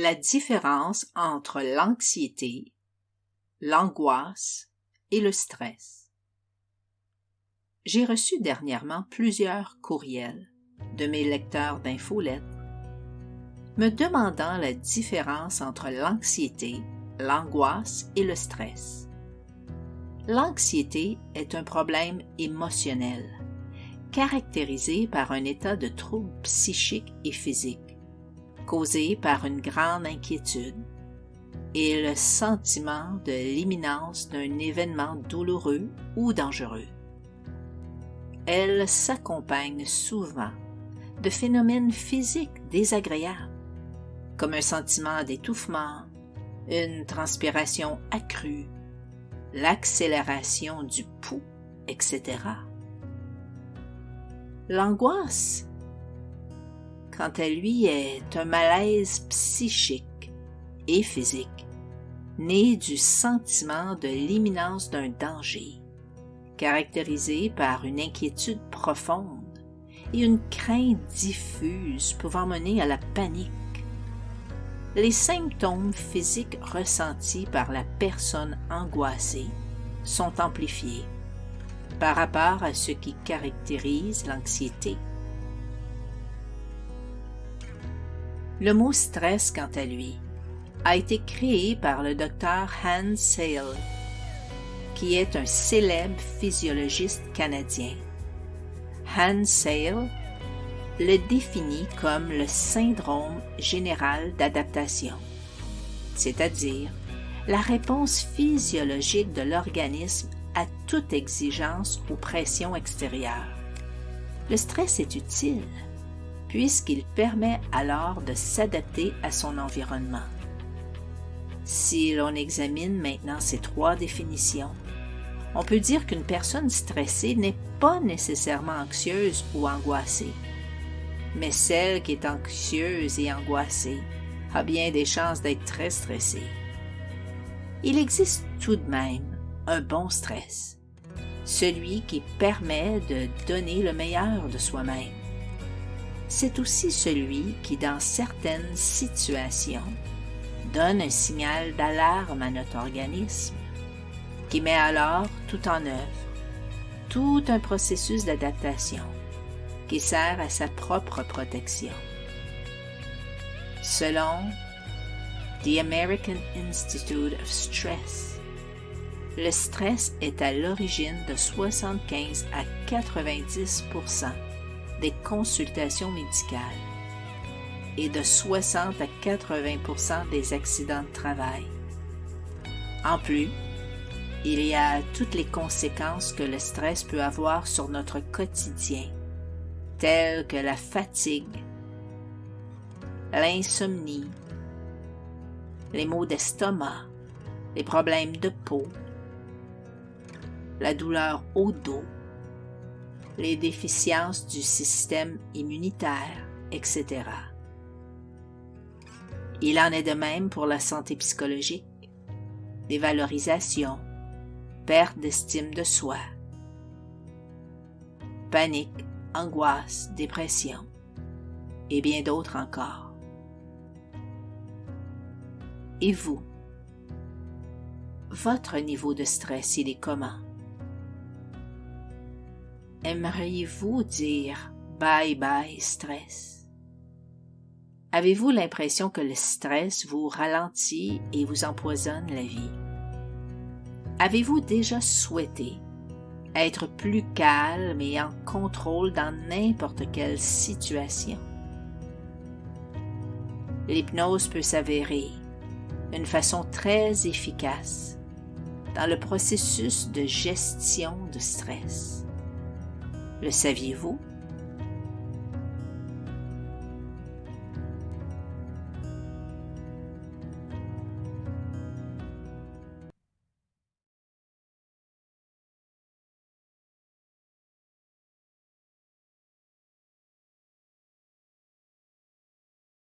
La différence entre l'anxiété, l'angoisse et le stress. J'ai reçu dernièrement plusieurs courriels de mes lecteurs d'infolettres me demandant la différence entre l'anxiété, l'angoisse et le stress. L'anxiété est un problème émotionnel, caractérisé par un état de trouble psychique et physique, causé par une grande inquiétude et le sentiment de l'imminence d'un événement douloureux ou dangereux. Elle s'accompagne souvent de phénomènes physiques désagréables, comme un sentiment d'étouffement, une transpiration accrue, l'accélération du pouls, etc. L'angoisse, quant à lui, est un malaise psychique et physique, né du sentiment de l'imminence d'un danger, caractérisé par une inquiétude profonde et une crainte diffuse pouvant mener à la panique. Les symptômes physiques ressentis par la personne angoissée sont amplifiés par rapport à ce qui caractérise l'anxiété. Le mot stress, quant à lui, a été créé par le docteur Hans Selye, qui est un célèbre physiologiste canadien. Hans Selye le définit comme le syndrome général d'adaptation, c'est-à-dire la réponse physiologique de l'organisme à toute exigence ou pression extérieure. Le stress est utile, puisqu'il permet alors de s'adapter à son environnement. Si l'on examine maintenant ces trois définitions, on peut dire qu'une personne stressée n'est pas nécessairement anxieuse ou angoissée, mais celle qui est anxieuse et angoissée a bien des chances d'être très stressée. Il existe tout de même un bon stress, celui qui permet de donner le meilleur de soi-même. C'est aussi celui qui, dans certaines situations, donne un signal d'alarme à notre organisme, qui met alors tout en œuvre, tout un processus d'adaptation qui sert à sa propre protection. Selon The American Institute of Stress, le stress est à l'origine de 75 à 90% des consultations médicales et de 60 à 80% des accidents de travail. En plus, il y a toutes les conséquences que le stress peut avoir sur notre quotidien, telles que la fatigue, l'insomnie, les maux d'estomac, les problèmes de peau, la douleur au dos, les déficiences du système immunitaire, etc. Il en est de même pour la santé psychologique, dévalorisation, perte d'estime de soi, panique, angoisse, dépression, et bien d'autres encore. Et vous? Votre niveau de stress, il est comment? Aimeriez-vous dire « bye bye stress » ? Avez-vous l'impression que le stress vous ralentit et vous empoisonne la vie? Avez-vous déjà souhaité être plus calme et en contrôle dans n'importe quelle situation? L'hypnose peut s'avérer une façon très efficace dans le processus de gestion de stress. Le saviez-vous?